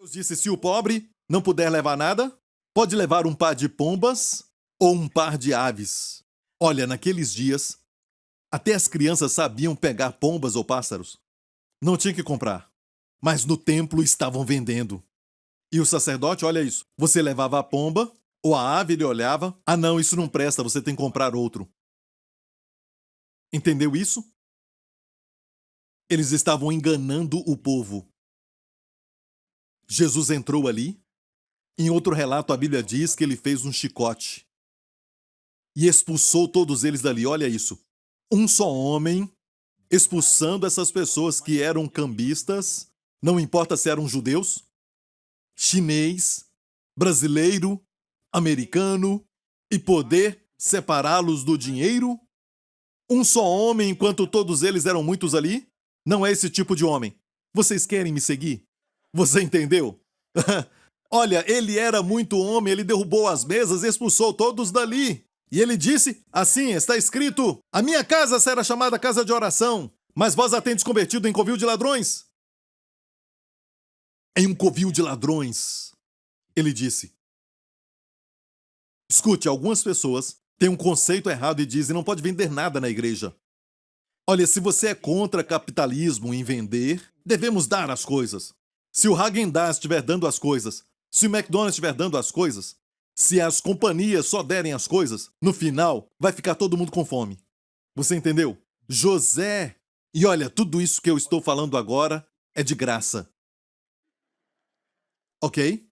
Deus disse: se o pobre não puder levar nada, pode levar um par de pombas ou um par de aves. Olha, naqueles dias, até as crianças sabiam pegar pombas ou pássaros. Não tinha que comprar, mas no templo estavam vendendo. E o sacerdote, olha isso, você levava a pomba ou a ave, ele olhava: ah não, isso não presta, você tem que comprar outro. Entendeu isso? Eles estavam enganando o povo. Jesus entrou ali. Em outro relato, a Bíblia diz que ele fez um chicote e expulsou todos eles dali. Olha isso. Um só homem expulsando essas pessoas que eram cambistas, não importa se eram judeus, chinês, brasileiro, americano, e poder separá-los do dinheiro? Um só homem, enquanto todos eles eram muitos ali? Não é esse tipo de homem. Vocês querem me seguir? Você entendeu? Olha, ele era muito homem, ele derrubou as mesas e expulsou todos dali. E ele disse, assim, está escrito: a minha casa será chamada casa de oração, mas vós a tendes convertido em covil de ladrões. Em um covil de ladrões, ele disse. Escute, algumas pessoas têm um conceito errado e dizem: não pode vender nada na igreja. Olha, se você é contra capitalismo em vender, devemos dar as coisas. Se o Häagen-Dazs estiver dando as coisas, se o McDonald's estiver dando as coisas, se as companhias só derem as coisas, no final vai ficar todo mundo com fome. Você entendeu? José. E olha, tudo isso que eu estou falando agora é de graça. Ok?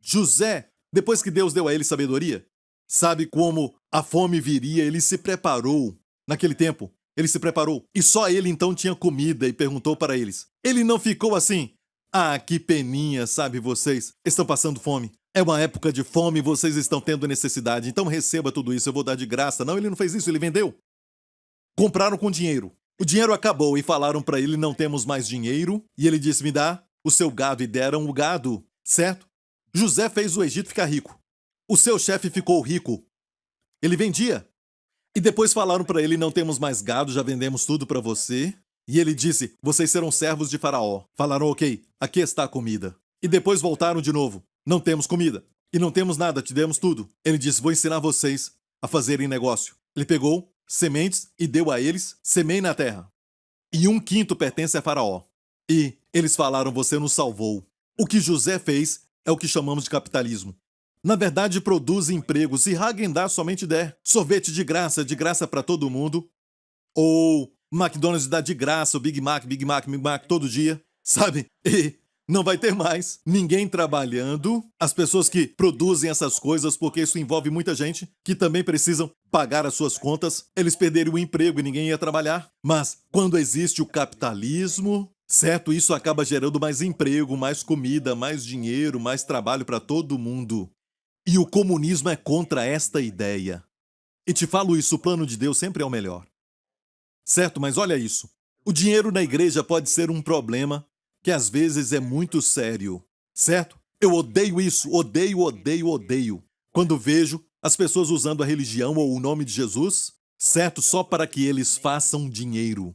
José, depois que Deus deu a ele sabedoria, sabe como a fome viria, ele se preparou. Naquele tempo, ele se preparou. E só ele então tinha comida e perguntou para eles. Ele não ficou assim: ah, que peninha, sabe vocês? Estão passando fome. É uma época de fome, vocês estão tendo necessidade, então receba tudo isso, eu vou dar de graça. Não, ele não fez isso, ele vendeu. Compraram com dinheiro. O dinheiro acabou e falaram para ele: não temos mais dinheiro. E ele disse: me dá o seu gado, e deram o gado, certo? José fez o Egito ficar rico. O seu chefe ficou rico. Ele vendia. E depois falaram para ele: não temos mais gado, já vendemos tudo para você. E ele disse: vocês serão servos de Faraó. Falaram: ok, aqui está a comida. E depois voltaram de novo: não temos comida. E não temos nada, te demos tudo. Ele disse: vou ensinar vocês a fazerem negócio. Ele pegou sementes e deu a eles: semeiem na terra. E 1/5 pertence a Faraó. E eles falaram: você nos salvou. O que José fez é o que chamamos de capitalismo. Na verdade, produz emprego. Se Häagen-Dazs somente der sorvete de graça para todo mundo, ou McDonald's dá de graça o Big Mac, Big Mac, Big Mac todo dia, sabe? E não vai ter mais ninguém trabalhando, as pessoas que produzem essas coisas, porque isso envolve muita gente que também precisam pagar as suas contas, eles perderiam o emprego e ninguém ia trabalhar. Mas quando existe o capitalismo, certo, isso acaba gerando mais emprego, mais comida, mais dinheiro, mais trabalho para todo mundo. E o comunismo é contra esta ideia. E te falo isso, o plano de Deus sempre é o melhor. Certo, mas olha isso. O dinheiro na igreja pode ser um problema que às vezes é muito sério. Certo? Eu odeio isso, odeio, odeio, odeio. Quando vejo as pessoas usando a religião ou o nome de Jesus, certo, só para que eles façam dinheiro.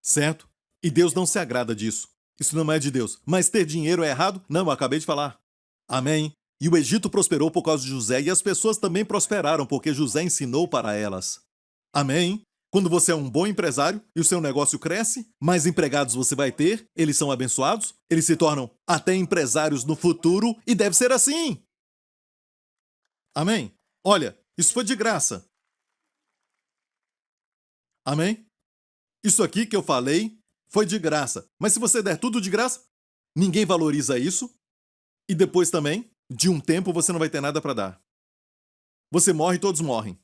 Certo? E Deus não se agrada disso. Isso não é de Deus. Mas ter dinheiro é errado? Não, eu acabei de falar. Amém? E o Egito prosperou por causa de José, e as pessoas também prosperaram porque José ensinou para elas. Amém? Quando você é um bom empresário e o seu negócio cresce, mais empregados você vai ter, eles são abençoados, eles se tornam até empresários no futuro, e deve ser assim. Amém? Olha, isso foi de graça. Amém? Isso aqui que eu falei foi de graça. Mas se você der tudo de graça, ninguém valoriza isso. E depois também, de um tempo, você não vai ter nada para dar. Você morre e todos morrem.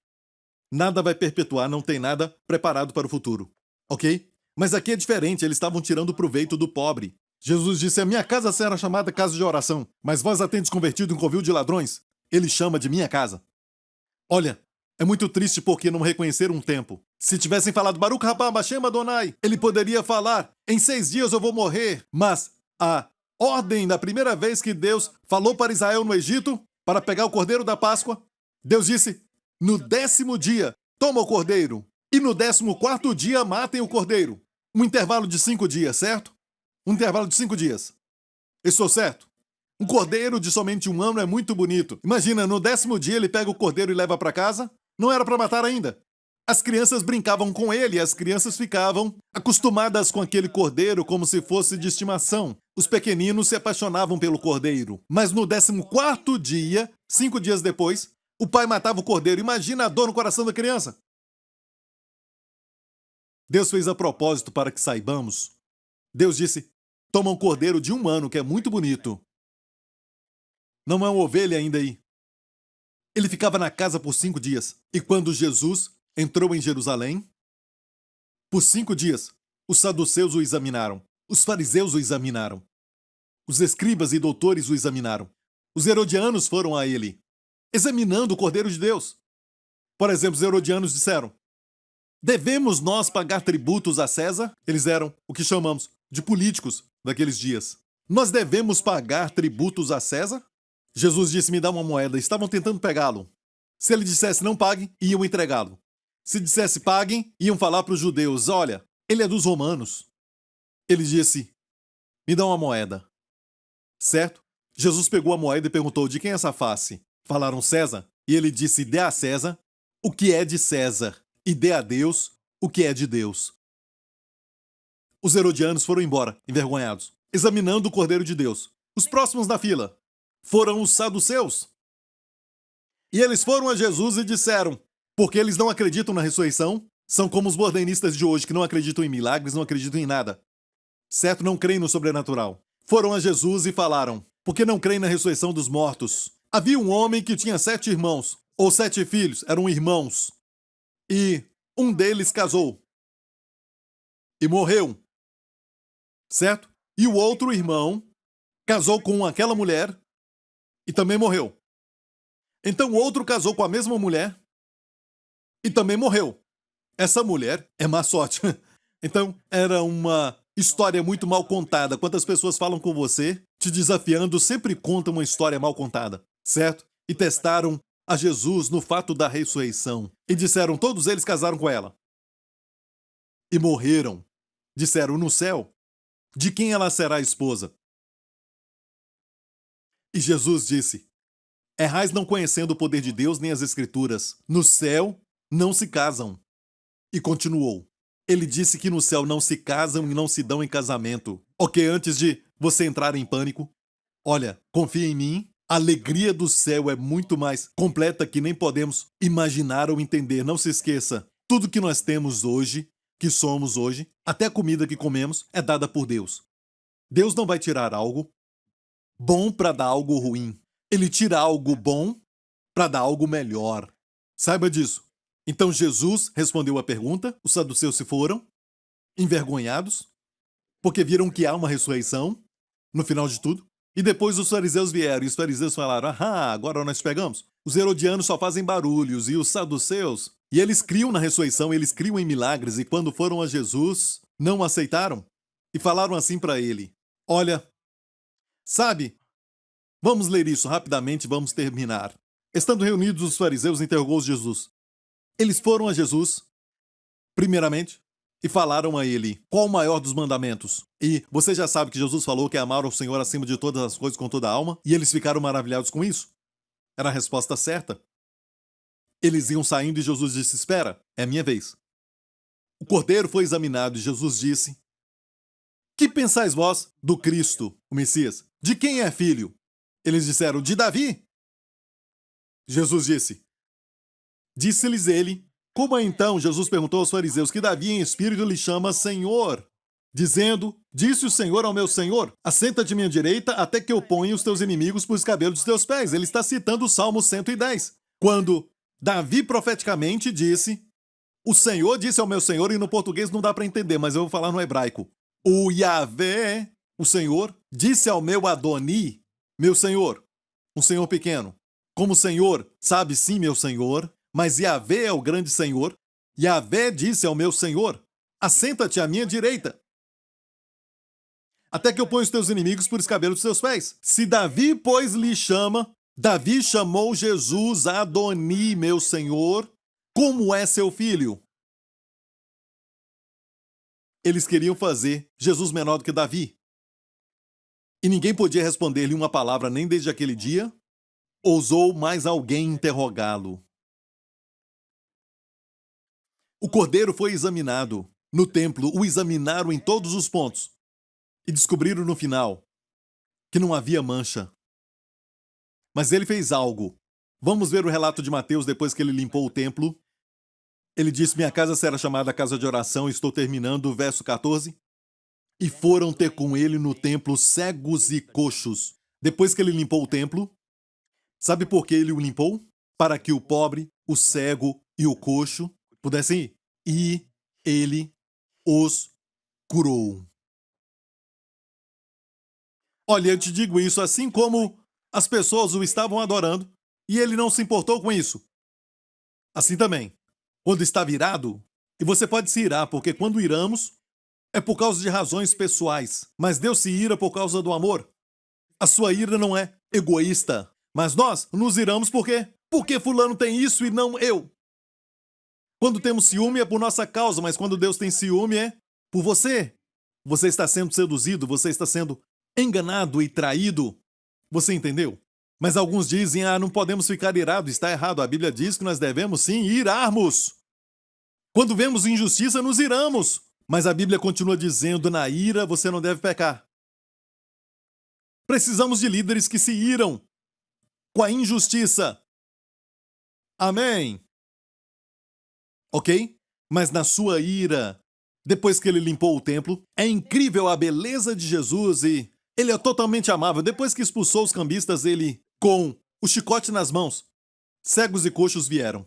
Nada vai perpetuar, não tem nada preparado para o futuro. Ok? Mas aqui é diferente, eles estavam tirando proveito do pobre. Jesus disse: a minha casa será chamada casa de oração, mas vós a tendes convertido em covil de ladrões. Ele chama de minha casa. Olha, é muito triste porque não reconheceram um tempo. Se tivessem falado Baruch Rabá Hashem Adonai, ele poderia falar: em 6 dias eu vou morrer. Mas a ordem da primeira vez que Deus falou para Israel no Egito, para pegar o cordeiro da Páscoa, Deus disse: no 10º dia, toma o cordeiro. E no 14º dia, matem o cordeiro. Um intervalo de 5 dias, certo? Um intervalo de 5 dias. Estou certo? Um cordeiro de somente 1 ano é muito bonito. Imagina, no 10º dia ele pega o cordeiro e leva para casa? Não era para matar ainda. As crianças brincavam com ele e as crianças ficavam acostumadas com aquele cordeiro como se fosse de estimação. Os pequeninos se apaixonavam pelo cordeiro. Mas no 14º dia, 5 dias depois, o pai matava o cordeiro. Imagina a dor no coração da criança. Deus fez a propósito para que saibamos. Deus disse, toma um cordeiro de 1 ano, que é muito bonito. Não é uma ovelha ainda aí. Ele ficava na casa por 5 dias. E quando Jesus entrou em Jerusalém, por 5 dias, os saduceus o examinaram. Os fariseus o examinaram. Os escribas e doutores o examinaram. Os herodianos foram a ele, examinando o Cordeiro de Deus. Por exemplo, os herodianos disseram, devemos nós pagar tributos a César? Eles eram o que chamamos de políticos daqueles dias. Nós devemos pagar tributos a César? Jesus disse, me dá uma moeda. Estavam tentando pegá-lo. Se ele dissesse não paguem, iam entregá-lo. Se dissesse paguem, iam falar para os judeus, olha, ele é dos romanos. Ele disse, me dá uma moeda. Certo? Jesus pegou a moeda e perguntou, de quem é essa face? Falaram César, e ele disse, dê a César o que é de César, e dê a Deus o que é de Deus. Os herodianos foram embora, envergonhados, examinando o Cordeiro de Deus. Os próximos na fila foram os saduceus. E eles foram a Jesus e disseram, porque eles não acreditam na ressurreição, são como os bordenistas de hoje, que não acreditam em milagres, não acreditam em nada. Certo? Não creem no sobrenatural. Foram a Jesus e falaram, porque não creem na ressurreição dos mortos. Havia um homem que tinha 7 irmãos, ou 7 filhos, eram irmãos. E um deles casou. E morreu. Certo? E o outro irmão casou com aquela mulher e também morreu. Então o outro casou com a mesma mulher e também morreu. Essa mulher é má sorte. Então era uma história muito mal contada. Quantas pessoas falam com você, te desafiando, sempre contam uma história mal contada, certo? E testaram a Jesus no fato da ressurreição. E disseram, todos eles casaram com ela. E morreram. Disseram, no céu, de quem ela será esposa? E Jesus disse, errais não conhecendo o poder de Deus nem as Escrituras. No céu não se casam. E continuou. Ele disse que no céu não se casam e não se dão em casamento. Ok, antes de você entrar em pânico, olha, confia em mim, a alegria do céu é muito mais completa que nem podemos imaginar ou entender. Não se esqueça, tudo que nós temos hoje, que somos hoje, até a comida que comemos, é dada por Deus. Deus não vai tirar algo bom para dar algo ruim. Ele tira algo bom para dar algo melhor. Saiba disso. Então Jesus respondeu a pergunta, os saduceus se foram, envergonhados, porque viram que há uma ressurreição, no final de tudo, e depois os fariseus vieram, e os fariseus falaram, agora nós pegamos. Os herodianos só fazem barulhos, e os saduceus, e eles criam na ressurreição, eles criam em milagres, e quando foram a Jesus, não o aceitaram, e falaram assim para ele, olha, sabe, vamos ler isso rapidamente, vamos terminar. Estando reunidos os fariseus, interrogou Jesus. Eles foram a Jesus, primeiramente, e falaram a ele, qual o maior dos mandamentos? E você já sabe que Jesus falou que é amar o Senhor acima de todas as coisas com toda a alma, e eles ficaram maravilhados com isso. Era a resposta certa. Eles iam saindo e Jesus disse, espera, é minha vez. O cordeiro foi examinado e Jesus disse, que pensais vós do Cristo, o Messias? De quem é filho? Eles disseram, de Davi. Jesus disse-lhes ele, como é então, Jesus perguntou aos fariseus, que Davi em espírito lhe chama Senhor, dizendo, disse o Senhor ao meu Senhor, assenta-te à minha direita até que eu ponha os teus inimigos por escabelos dos teus pés. Ele está citando o Salmo 110, quando Davi profeticamente disse, o Senhor disse ao meu Senhor, e no português não dá para entender, mas eu vou falar no hebraico, o Yahvé, o Senhor, disse ao meu Adoni, meu Senhor, um Senhor pequeno, como o Senhor sabe sim, meu Senhor, mas Yahvé é o grande Senhor. Yahvé disse ao meu Senhor, assenta-te à minha direita, até que eu ponha os teus inimigos por escabelo dos teus pés. Se Davi, pois, lhe chama, Davi chamou Jesus Adoni, meu Senhor, como é seu filho? Eles queriam fazer Jesus menor do que Davi. E ninguém podia responder-lhe uma palavra nem desde aquele dia. Ousou mais alguém interrogá-lo. O cordeiro foi examinado. No templo, o examinaram em todos os pontos. E descobriram no final que não havia mancha. Mas ele fez algo. Vamos ver o relato de Mateus depois que ele limpou o templo. Ele disse: minha casa será chamada casa de oração. Estou terminando, verso 14. E foram ter com ele no templo cegos e coxos. Depois que ele limpou o templo, sabe por que ele o limpou? Para que o pobre, o cego e o coxo pudessem ir. E ele os curou. Olha, eu te digo isso assim como as pessoas o estavam adorando e ele não se importou com isso. Assim também, quando estava irado, e você pode se irar, porque quando iramos, é por causa de razões pessoais, mas Deus se ira por causa do amor. A sua ira não é egoísta, mas nós nos iramos por quê? Porque fulano tem isso e não eu. Quando temos ciúme é por nossa causa, mas quando Deus tem ciúme é por você. Você está sendo seduzido, você está sendo enganado e traído. Você entendeu? Mas alguns dizem: não podemos ficar irados, está errado. A Bíblia diz que nós devemos sim irarmos. Quando vemos injustiça, nos iramos. Mas a Bíblia continua dizendo: na ira você não deve pecar. Precisamos de líderes que se iram com a injustiça. Amém? Ok? Mas na sua ira, depois que ele limpou o templo, é incrível a beleza de Jesus e ele é totalmente amável. Depois que expulsou os cambistas, ele, com o chicote nas mãos, cegos e coxos vieram.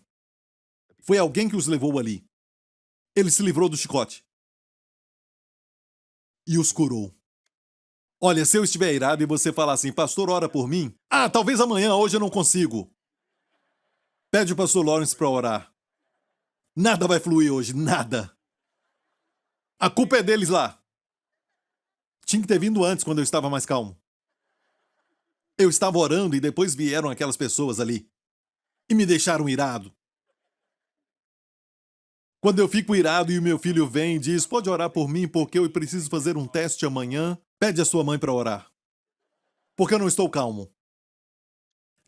Foi alguém que os levou ali. Ele se livrou do chicote e os curou. Olha, se eu estiver irado e você falar assim: pastor, ora por mim. Talvez amanhã, hoje eu não consigo. Pede o pastor Lawrence para orar. Nada vai fluir hoje, nada. A culpa é deles lá. Tinha que ter vindo antes, quando eu estava mais calmo. Eu estava orando e depois vieram aquelas pessoas ali. E me deixaram irado. Quando eu fico irado e o meu filho vem e diz: pode orar por mim porque eu preciso fazer um teste amanhã, pede a sua mãe para orar. Porque eu não estou calmo.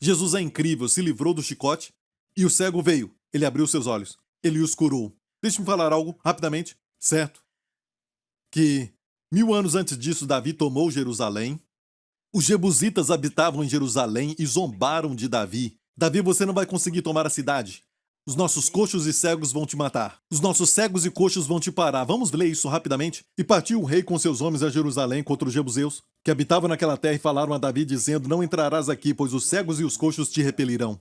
Jesus é incrível, se livrou do chicote e o cego veio. Ele abriu seus olhos. Ele os curou. Deixe-me falar algo rapidamente, certo? Que 1000 anos antes disso, Davi tomou Jerusalém. Os jebusitas habitavam em Jerusalém e zombaram de Davi. Davi, você não vai conseguir tomar a cidade. Os nossos coxos e cegos vão te matar. Os nossos cegos e coxos vão te parar. Vamos ler isso rapidamente. E partiu o rei com seus homens a Jerusalém contra os jebuseus, que habitavam naquela terra, e falaram a Davi, dizendo: não entrarás aqui, pois os cegos e os coxos te repelirão.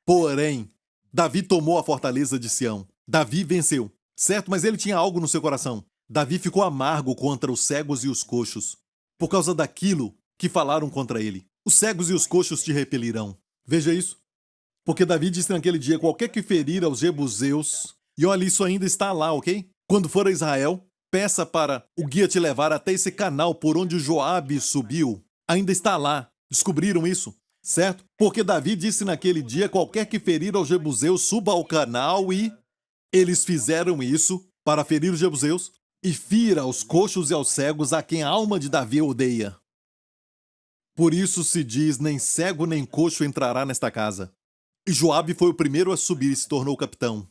Porém, Davi tomou a fortaleza de Sião. Davi venceu, certo? Mas ele tinha algo no seu coração. Davi ficou amargo contra os cegos e os coxos, por causa daquilo que falaram contra ele. Os cegos e os coxos te repelirão. Veja isso. Porque Davi disse naquele dia: qualquer que ferir aos jebuseus, e olha, isso ainda está lá, ok? Quando for a Israel, peça para o guia te levar até esse canal por onde Joabe subiu. Ainda está lá. Descobriram isso, certo? Porque Davi disse naquele dia: qualquer que ferir aos jebuseus, suba ao canal, e eles fizeram isso para ferir os jebuseus e fira aos coxos e aos cegos, a quem a alma de Davi odeia. Por isso se diz: nem cego nem coxo entrará nesta casa. E Joabe foi o primeiro a subir e se tornou capitão.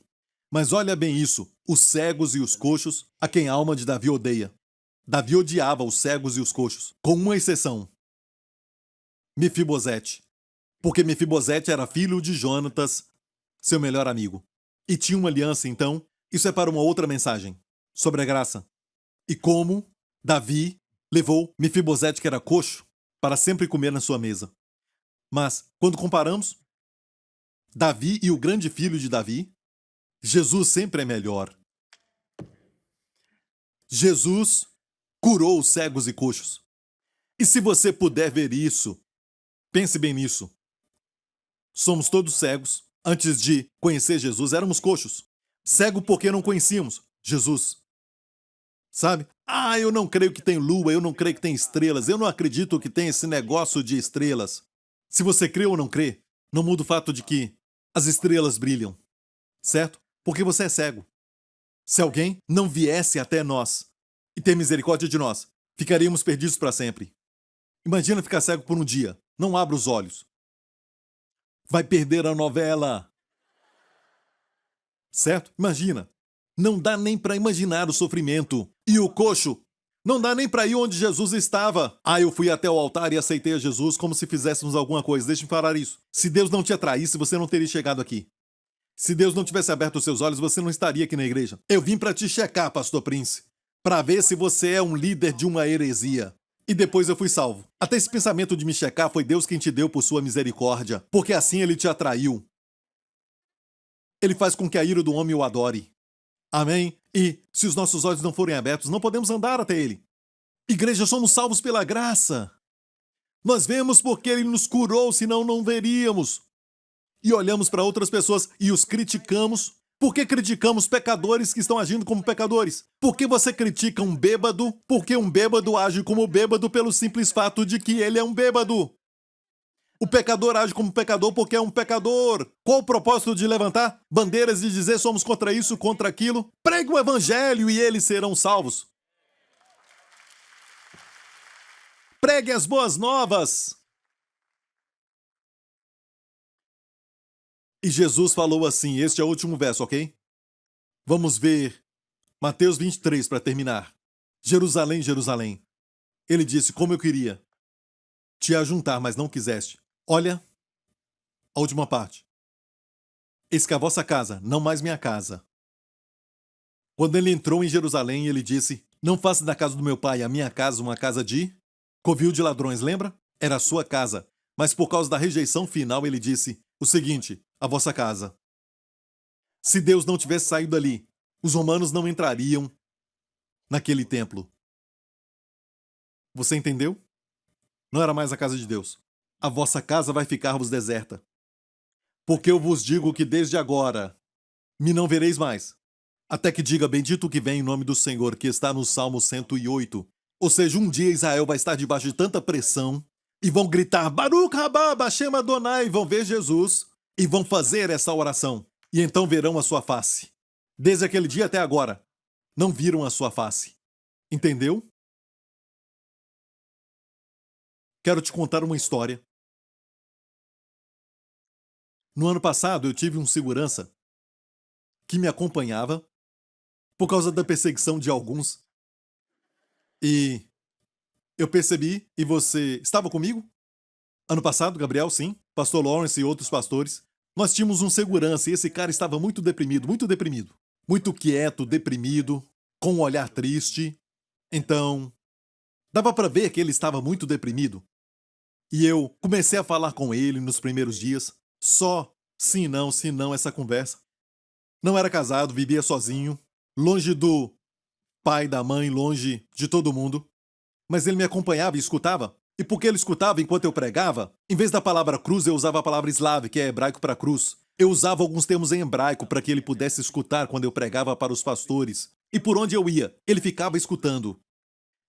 Mas olha bem isso: os cegos e os coxos, a quem a alma de Davi odeia. Davi odiava os cegos e os coxos, com uma exceção: Mefibosete. Porque Mefibosete era filho de Jonatas, seu melhor amigo. E tinha uma aliança, então. Isso é para uma outra mensagem, sobre a graça. E como Davi levou Mefibosete, que era coxo, para sempre comer na sua mesa. Mas, quando comparamos Davi e o grande filho de Davi, Jesus sempre é melhor. Jesus curou os cegos e coxos. E se você puder ver isso, pense bem nisso. Somos todos cegos. Antes de conhecer Jesus, éramos coxos. Cego porque não conhecíamos Jesus. Sabe? Eu não creio que tem lua, eu não creio que tem estrelas, eu não acredito que tem esse negócio de estrelas. Se você crê ou não crê, não muda o fato de que as estrelas brilham, certo? Porque você é cego. Se alguém não viesse até nós e ter misericórdia de nós, ficaríamos perdidos para sempre. Imagina ficar cego por um dia. Não abra os olhos. Vai perder a novela. Certo? Imagina. Não dá nem para imaginar o sofrimento. E o coxo? Não dá nem para ir onde Jesus estava. Ah, eu fui até o altar e aceitei a Jesus como se fizéssemos alguma coisa. Deixa-me falar isso. Se Deus não te atraísse, você não teria chegado aqui. Se Deus não tivesse aberto os seus olhos, você não estaria aqui na igreja. Eu vim para te checar, pastor Prince, para ver se você é um líder de uma heresia. E depois eu fui salvo. Até esse pensamento de me checar foi Deus quem te deu por sua misericórdia, porque assim ele te atraiu. Ele faz com que a ira do homem o adore. Amém? E, se os nossos olhos não forem abertos, não podemos andar até ele. Igreja, somos salvos pela graça. Nós vemos porque ele nos curou, senão não veríamos. E olhamos para outras pessoas e os criticamos. Por que criticamos pecadores que estão agindo como pecadores? Por que você critica um bêbado? Porque um bêbado age como bêbado pelo simples fato de que ele é um bêbado. O pecador age como pecador porque é um pecador. Qual o propósito de levantar bandeiras e dizer somos contra isso, contra aquilo? Pregue o evangelho e eles serão salvos. Pregue as boas novas. E Jesus falou assim, este é o último verso, ok? Vamos ver Mateus 23 para terminar. Jerusalém, Jerusalém. Ele disse, como eu queria te ajuntar, mas não quiseste. Olha, a última parte. Eis que a vossa casa, não mais minha casa. Quando ele entrou em Jerusalém, ele disse, não faça da casa do meu pai a minha casa uma casa de covil de ladrões, lembra? Era a sua casa. Mas por causa da rejeição final, ele disse o seguinte, a vossa casa. Se Deus não tivesse saído dali, os romanos não entrariam naquele templo. Você entendeu? Não era mais a casa de Deus. A vossa casa vai ficar-vos deserta. Porque eu vos digo que desde agora me não vereis mais. Até que diga bendito que vem em nome do Senhor, que está no Salmo 108. Ou seja, um dia Israel vai estar debaixo de tanta pressão e vão gritar Baruch Rabá, Bashem Adonai, vão ver Jesus e vão fazer essa oração. E então verão a sua face. Desde aquele dia até agora, não viram a sua face. Entendeu? Quero te contar uma história. No ano passado, eu tive um segurança que me acompanhava por causa da perseguição de alguns. E eu percebi, e você estava comigo? Ano passado, Gabriel, sim, pastor Lawrence e outros pastores. Nós tínhamos um segurança e esse cara estava muito deprimido, muito deprimido. Muito quieto, deprimido, com um olhar triste. Então, dava para ver que ele estava muito deprimido. E eu comecei a falar com ele nos primeiros dias. Só sim não, essa conversa. Não era casado, vivia sozinho, longe do pai, da mãe, longe de todo mundo. Mas ele me acompanhava e escutava. E porque ele escutava enquanto eu pregava, em vez da palavra cruz, eu usava a palavra slave, que é hebraico para cruz. Eu usava alguns termos em hebraico para que ele pudesse escutar quando eu pregava para os pastores. E por onde eu ia, ele ficava escutando.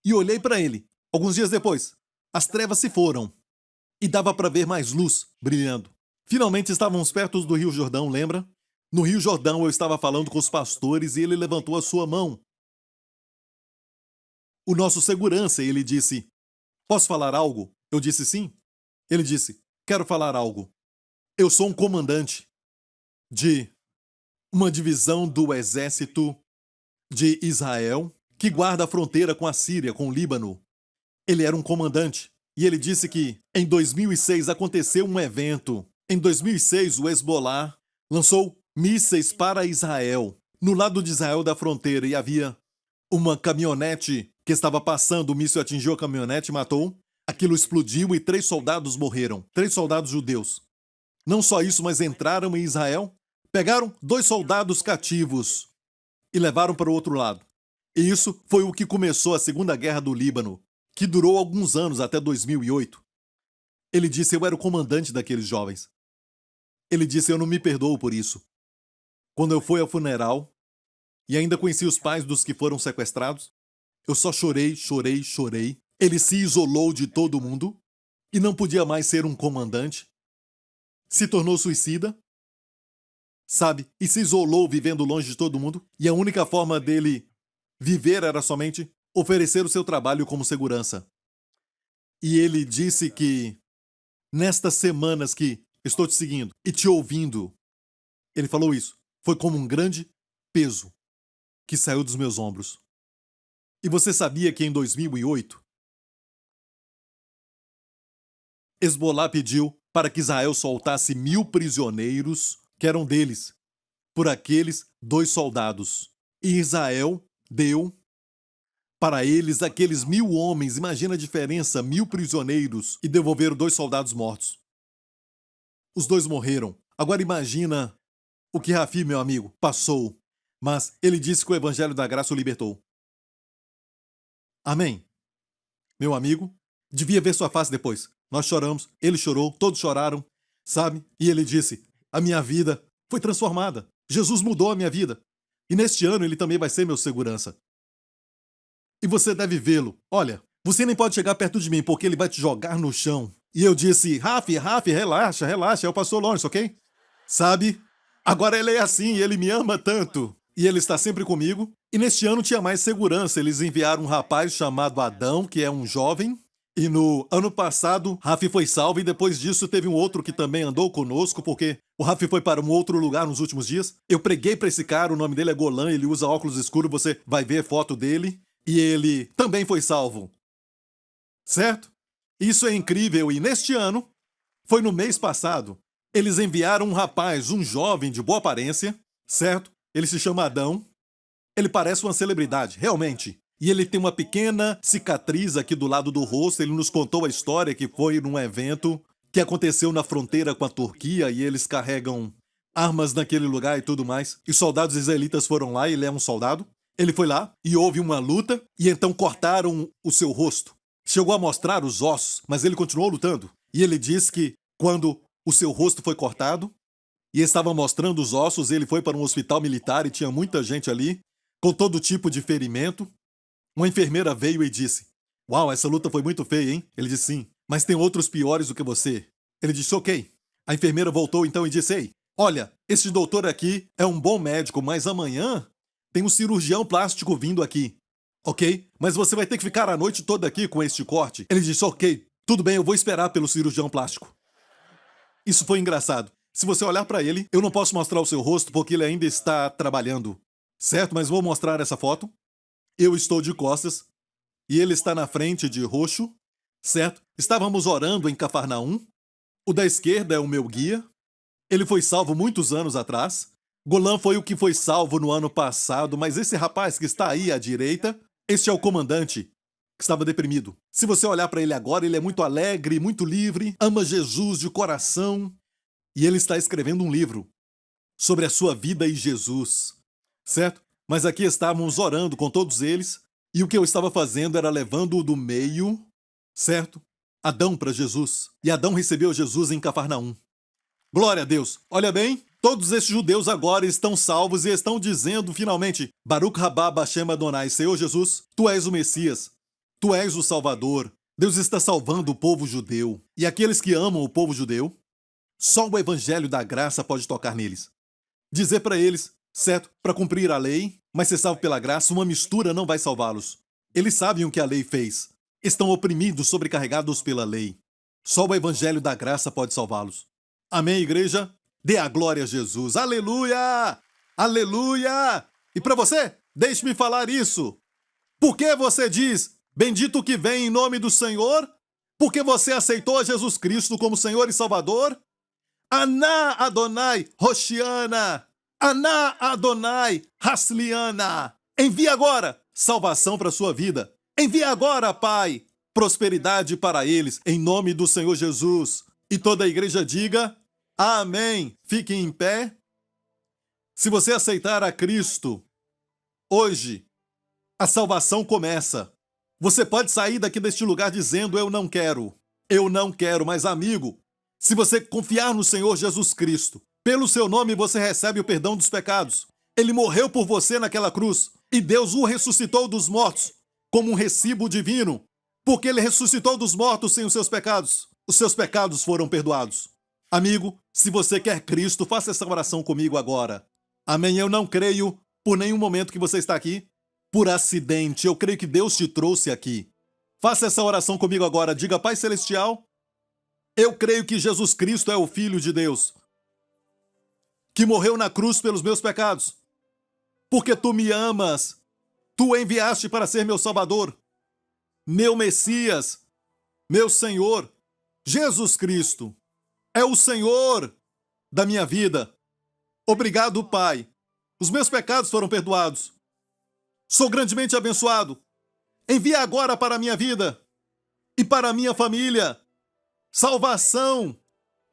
E olhei para ele. Alguns dias depois, as trevas se foram. E dava para ver mais luz brilhando. Finalmente estávamos perto do Rio Jordão, lembra? No Rio Jordão eu estava falando com os pastores e ele levantou a sua mão. O nosso segurança, ele disse, posso falar algo? Eu disse sim. Ele disse, quero falar algo. Eu sou um comandante de uma divisão do exército de Israel que guarda a fronteira com a Síria, com o Líbano. Ele era um comandante e ele disse que em 2006 aconteceu um evento. Em 2006 o Hezbollah lançou mísseis para Israel. No lado de Israel da fronteira e havia uma caminhonete que estava passando, o míssil atingiu a caminhonete e matou. Aquilo explodiu e 3 soldados morreram. 3 soldados judeus. Não só isso, mas entraram em Israel, pegaram 2 soldados cativos e levaram para o outro lado. E isso foi o que começou a Segunda Guerra do Líbano, que durou alguns anos, até 2008. Ele disse, eu era o comandante daqueles jovens. Ele disse, eu não me perdoo por isso. Quando eu fui ao funeral, e ainda conheci os pais dos que foram sequestrados, eu só chorei, chorei, chorei. Ele se isolou de todo mundo e não podia mais ser um comandante. Se tornou suicida, sabe? E se isolou vivendo longe de todo mundo. E a única forma dele viver era somente oferecer o seu trabalho como segurança. E ele disse que nestas semanas que estou te seguindo e te ouvindo, ele falou isso, foi como um grande peso que saiu dos meus ombros. E você sabia que em 2008, Hezbollah pediu para que Israel soltasse 1.000 prisioneiros que eram deles, por aqueles 2 soldados. E Israel deu para eles aqueles 1.000 homens, imagina a diferença, 1.000 prisioneiros, e devolveram 2 soldados mortos. Os 2 morreram. Agora imagina o que Rafi, meu amigo, passou. Mas ele disse que o evangelho da graça o libertou. Amém? Meu amigo, devia ver sua face depois. Nós choramos, ele chorou, todos choraram, sabe? E ele disse, a minha vida foi transformada. Jesus mudou a minha vida. E neste ano ele também vai ser meu segurança. E você deve vê-lo. Olha, você nem pode chegar perto de mim, porque ele vai te jogar no chão. E eu disse, Rafi, relaxa, é o pastor Lawrence, ok? Sabe? Agora ele é assim, ele me ama tanto. E ele está sempre comigo. E neste ano tinha mais segurança. Eles enviaram um rapaz chamado Adão, que é um jovem. E no ano passado, Rafi foi salvo. E depois disso teve um outro que também andou conosco, porque o Rafi foi para um outro lugar nos últimos dias. Eu preguei para esse cara, o nome dele é Golan, ele usa óculos escuros, você vai ver foto dele. E ele também foi salvo. Certo? Isso é incrível. E neste ano, foi no mês passado, eles enviaram um rapaz, um jovem de boa aparência, certo? Ele se chama Adão. Ele parece uma celebridade, realmente. E ele tem uma pequena cicatriz aqui do lado do rosto. Ele nos contou a história que foi num evento que aconteceu na fronteira com a Turquia e eles carregam armas naquele lugar e tudo mais. E soldados israelitas foram lá, ele é um soldado. Ele foi lá e houve uma luta e então cortaram o seu rosto. Chegou a mostrar os ossos, mas ele continuou lutando. E ele disse que quando o seu rosto foi cortado e estava mostrando os ossos, ele foi para um hospital militar e tinha muita gente ali, com todo tipo de ferimento. Uma enfermeira veio e disse, uau, essa luta foi muito feia, hein? Ele disse, sim, mas tem outros piores do que você. Ele disse, ok. A enfermeira voltou então e disse, ei, olha, esse doutor aqui é um bom médico, mas amanhã tem um cirurgião plástico vindo aqui, ok? Mas você vai ter que ficar a noite toda aqui com este corte. Ele disse, ok, tudo bem, eu vou esperar pelo cirurgião plástico. Isso foi engraçado. Se você olhar para ele, eu não posso mostrar o seu rosto porque ele ainda está trabalhando, certo? Mas vou mostrar essa foto. Eu estou de costas e ele está na frente de roxo, certo? Estávamos orando em Cafarnaum. O da esquerda é o meu guia. Ele foi salvo muitos anos atrás. Golan foi o que foi salvo no ano passado, mas esse rapaz que está aí à direita, este é o comandante que estava deprimido. Se você olhar para ele agora, ele é muito alegre, muito livre, ama Jesus de coração. E ele está escrevendo um livro sobre a sua vida e Jesus, certo? Mas aqui estávamos orando com todos eles, e o que eu estava fazendo era levando-o do meio, certo? Adão para Jesus. E Adão recebeu Jesus em Cafarnaum. Glória a Deus. Olha bem, todos esses judeus agora estão salvos e estão dizendo finalmente, Baruch rabá Bashem Adonai, Senhor Jesus, Tu és o Messias, Tu és o Salvador. Deus está salvando o povo judeu. E aqueles que amam o povo judeu, só o evangelho da graça pode tocar neles. Dizer para eles, certo, para cumprir a lei, mas ser salvo pela graça, uma mistura não vai salvá-los. Eles sabem o que a lei fez. Estão oprimidos, sobrecarregados pela lei. Só o evangelho da graça pode salvá-los. Amém, igreja? Dê a glória a Jesus. Aleluia! Aleluia! E para você, deixe-me falar isso. Por que você diz, bendito que vem em nome do Senhor? Porque você aceitou a Jesus Cristo como Senhor e Salvador? Aná Adonai Roshiana! Aná Adonai Hasliana! Envia agora salvação para sua vida. Envia agora, Pai, prosperidade para eles, em nome do Senhor Jesus. E toda a igreja diga, amém. Fique em pé. Se você aceitar a Cristo, hoje, a salvação começa. Você pode sair daqui deste lugar dizendo, eu não quero, mas amigo, se você confiar no Senhor Jesus Cristo, pelo seu nome você recebe o perdão dos pecados. Ele morreu por você naquela cruz e Deus o ressuscitou dos mortos como um recibo divino, porque ele ressuscitou dos mortos sem os seus pecados. Os seus pecados foram perdoados. Amigo, se você quer Cristo, faça essa oração comigo agora. Amém? Eu não creio por nenhum momento que você está aqui por acidente. Eu creio que Deus te trouxe aqui. Faça essa oração comigo agora. Diga: Pai Celestial, eu creio que Jesus Cristo é o Filho de Deus, que morreu na cruz pelos meus pecados. Porque tu me amas, tu o enviaste para ser meu Salvador, meu Messias, meu Senhor. Jesus Cristo é o Senhor da minha vida. Obrigado, Pai. Os meus pecados foram perdoados. Sou grandemente abençoado. Envia agora para a minha vida e para a minha família salvação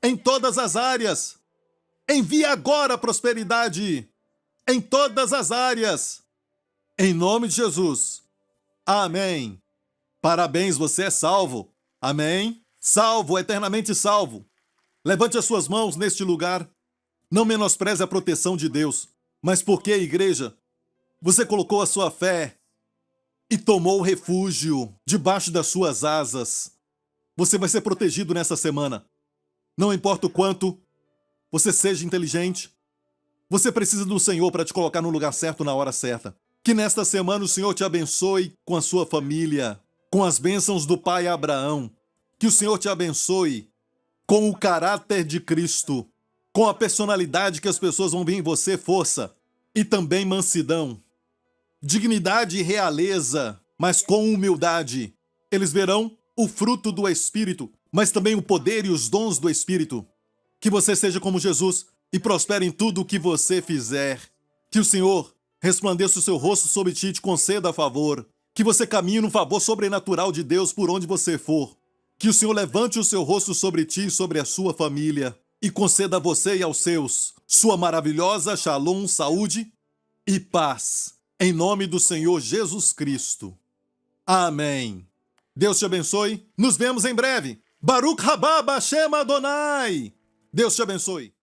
em todas as áreas. Envia agora prosperidade em todas as áreas. Em nome de Jesus. Amém. Parabéns, você é salvo. Amém. Salvo, eternamente salvo. Levante as suas mãos neste lugar. Não menospreze a proteção de Deus, mas porque, igreja, você colocou a sua fé e tomou refúgio debaixo das suas asas. Você vai ser protegido nessa semana. Não importa o quanto você seja inteligente, você precisa do Senhor para te colocar no lugar certo na hora certa. Que nesta semana o Senhor te abençoe com a sua família, com as bênçãos do pai Abraão. Que o Senhor te abençoe com o caráter de Cristo, com a personalidade que as pessoas vão ver em você, força e também mansidão, dignidade e realeza, mas com humildade. Eles verão o fruto do Espírito, mas também o poder e os dons do Espírito. Que você seja como Jesus e prospere em tudo o que você fizer. Que o Senhor resplandeça o seu rosto sobre ti e te conceda a favor. Que você caminhe no favor sobrenatural de Deus por onde você for. Que o Senhor levante o seu rosto sobre ti e sobre a sua família e conceda a você e aos seus sua maravilhosa shalom, saúde e paz. Em nome do Senhor Jesus Cristo. Amém. Deus te abençoe. Nos vemos em breve. Baruch Haba Bashem Adonai. Deus te abençoe.